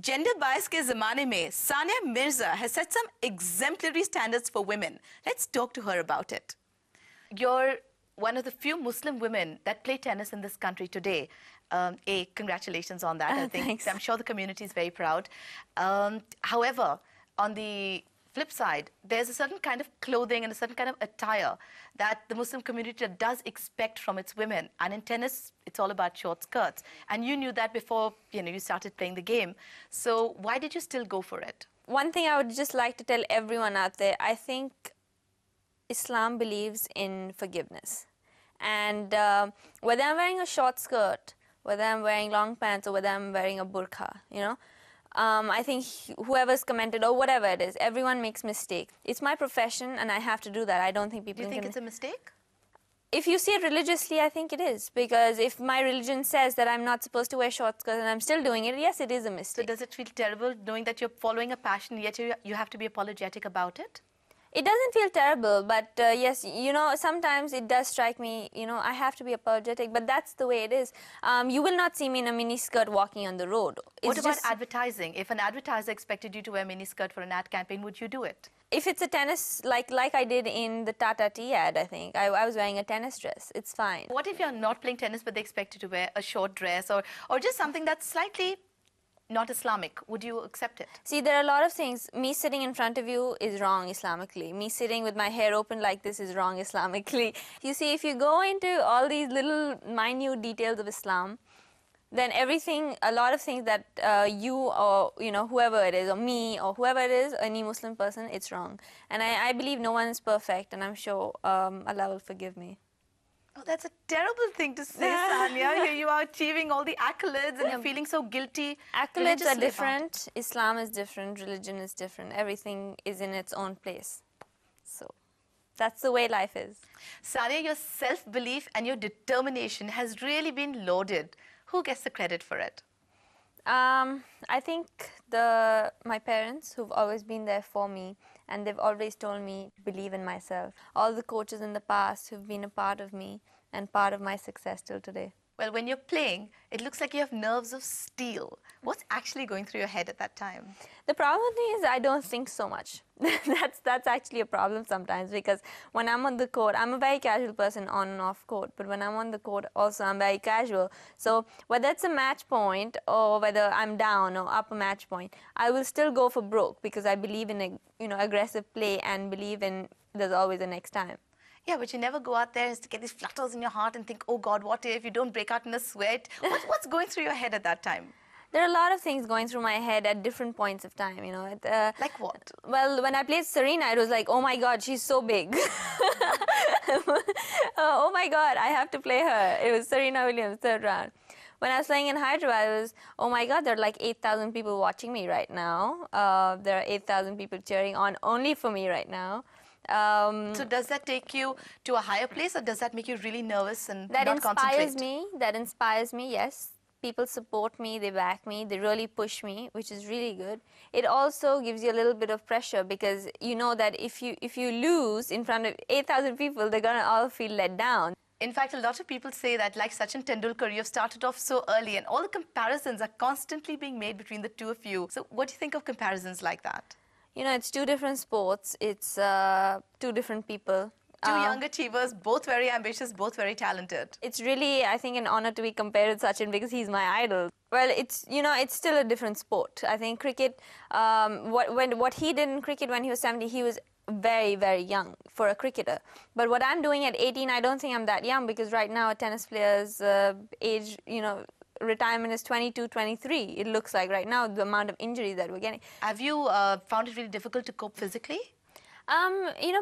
Gender bias के ज़माने में Sania Mirza has set some exemplary standards for women. Let's talk to her about it. You're one of the few Muslim women that play tennis in this country today. Congratulations on that. I think Thanks. I'm sure the community is very proud. However, on the flip side, there's a certain kind of clothing and a certain kind of attire that the Muslim community does expect from its women. And in tennis, it's all about short skirts. And you knew that before you started playing the game. So why did you still go for it? One thing I would just like to tell everyone out there, I think Islam believes in forgiveness. And whether I'm wearing a short skirt, whether I'm wearing long pants, or whether I'm wearing a burqa, I think whoever's commented or whatever it is, everyone makes mistakes. It's my profession and I have to do that. I don't think people Do you think it's a mistake? If you see it religiously, I think it is. Because if my religion says that I'm not supposed to wear short skirts and I'm still doing it, yes, it is a mistake. So does it feel terrible knowing that you're following a passion, yet you have to be apologetic about it? It doesn't feel terrible, but yes, sometimes it does strike me, I have to be apologetic, but that's the way it is. You will not see me in a mini skirt walking on the road. What about advertising? If an advertiser expected you to wear a mini skirt for an ad campaign, would you do it? If it's a tennis, like I did in the Tata Tea ad, I think, I was wearing a tennis dress. It's fine. What if you're not playing tennis, but they expect you to wear a short dress or just something that's slightly not Islamic? Would you accept it? See, there are a lot of things. Me sitting in front of you is wrong Islamically. Me sitting with my hair open like this is wrong Islamically. You see, if you go into all these little minute details of Islam, then a lot of things that you or whoever it is, or me or whoever it is, any Muslim person, it's wrong. And I believe no one is perfect, and I'm sure Allah will forgive me. Oh, that's a terrible thing to say, Sania. Here you are achieving all the accolades and you're feeling so guilty. Accolades are different. Islam is different. Religion is different. Everything is in its own place. So that's the way life is. Sania, your self-belief and your determination has really been lauded. Who gets the credit for it? I think my parents, who've always been there for me, and they've always told me to believe in myself. All the coaches in the past who've been a part of me and part of my success till today. Well, when you're playing, it looks like you have nerves of steel. What's actually going through your head at that time? The problem is I don't think so much. That's actually a problem sometimes, because when I'm on the court, I'm a very casual person on and off court, but when I'm on the court also I'm very casual. So whether it's a match point or whether I'm down or up a match point, I will still go for broke because I believe in aggressive play and believe in there's always a next time. Yeah, but you never go out there and get these flutters in your heart and think, oh God, what if you don't break out in a sweat? What's going through your head at that time? There are a lot of things going through my head at different points of time, Like what? Well, when I played Serena, it was like, oh my God, she's so big. Oh my God, I have to play her. It was Serena Williams, third round. When I was playing in Hyderabad, it was, oh my God, there are like 8,000 people watching me right now. There are 8,000 people cheering on only for me right now. So does that take you to a higher place, or does that make you really nervous and not concentrate? That inspires me, yes. People support me, they back me, they really push me, which is really good. It also gives you a little bit of pressure because you know that if you lose in front of 8,000 people, they're going to all feel let down. In fact, a lot of people say that, like Sachin Tendulkar, you've started off so early and all the comparisons are constantly being made between the two of you. So what do you think of comparisons like that? It's two different sports. It's two different people. Two young achievers, both very ambitious, both very talented. It's really, I think, an honor to be compared with Sachin because he's my idol. Well, it's still a different sport. I think cricket, what he did in cricket when he was 70, he was very, very young for a cricketer. But what I'm doing at 18, I don't think I'm that young because right now a tennis player's age, retirement is 22, 23. It looks like right now, the amount of injuries that we're getting. Have you found it really difficult to cope physically?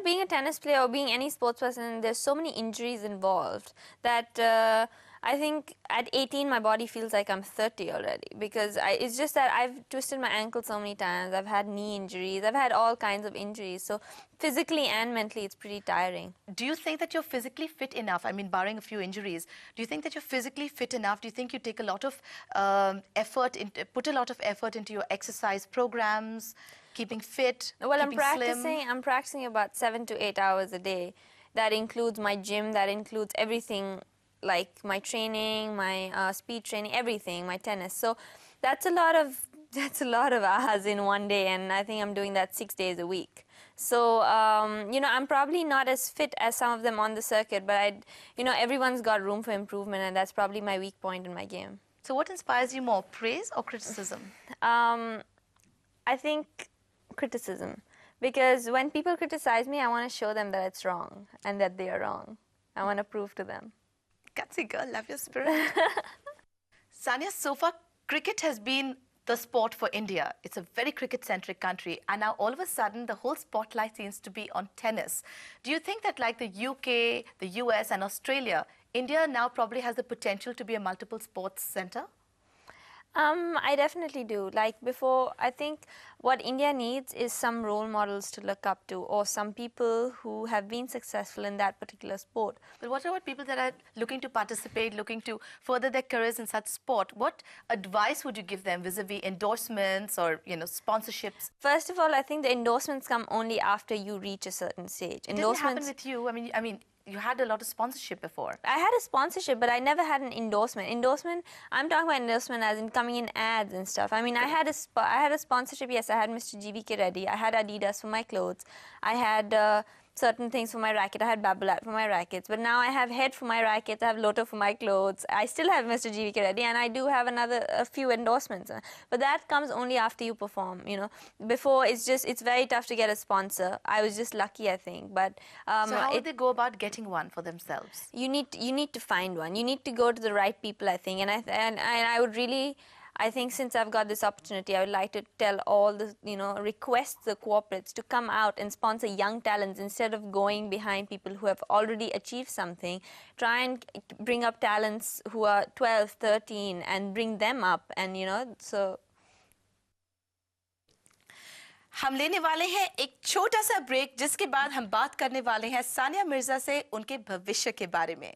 Being a tennis player or being any sports person, there's so many injuries involved that I think at 18 my body feels like I'm 30 already because it's just that I've twisted my ankle so many times, I've had knee injuries, I've had all kinds of injuries. So physically and mentally it's pretty tiring. Do you think that you're physically fit enough? I mean, barring a few injuries, do you think that you're physically fit enough? Do you think you take a lot of put a lot of effort into your exercise programs, keeping fit, well, keeping slim? I'm practicing about 7 to 8 hours a day. That includes my gym, that includes everything, like my training, my speed training, everything, my tennis. So that's a lot of That's a lot of hours in one day, and I think I'm doing that 6 days a week. So, you know, I'm probably not as fit as some of them on the circuit, but you know, everyone's got room for improvement, and that's probably my weak point in my game. So what inspires you more, praise or criticism? I think criticism, because when people criticize me, I want to show them that it's wrong and that they are wrong. I want to prove to them. Gutsy girl, love your spirit. Sania, so far, cricket has been the sport for India. It's a very cricket-centric country, and now all of a sudden, the whole spotlight seems to be on tennis. Do you think that, like the UK, the US, and Australia, India now probably has the potential to be a multiple sports center? I definitely do. Like before, I think what India needs is some role models to look up to, or some people who have been successful in that particular sport. But what about people that are looking to participate, looking to further their careers in such sport? What advice would you give them vis-a-vis endorsements or, you know, sponsorships? First of all, I think the endorsements come only after you reach a certain stage. It didn't happen with you. I mean, you had a lot of sponsorship before. I had a sponsorship, but I never had an endorsement. Endorsement, I'm talking about endorsement as in coming in ads and stuff. I mean, I had a sponsorship, yes. I had Mr. GVK Reddy. I had Adidas for my clothes. I had certain things for my racket. I had Babolat for my rackets. But now I have Head for my rackets. I have Lotto for my clothes. I still have Mr. GVK Reddy, and I do have a few endorsements. But that comes only after you perform, you know. Before, it's very tough to get a sponsor. I was just lucky, I think. But so how would they go about getting one for themselves? You need to find one. You need to go to the right people, I think. And I would really, I think since I've got this opportunity, I would like to tell all the, you know, request the corporates to come out and sponsor young talents instead of going behind people who have already achieved something. Try and bring up talents who are 12, 13 and bring them up, and, you know, so. हम लेने वाले हैं एक छोटा सा break, जिसके बाद हम बात करने वाले हैं सानिया मिर्जा से उनके भविष्य के बारे में।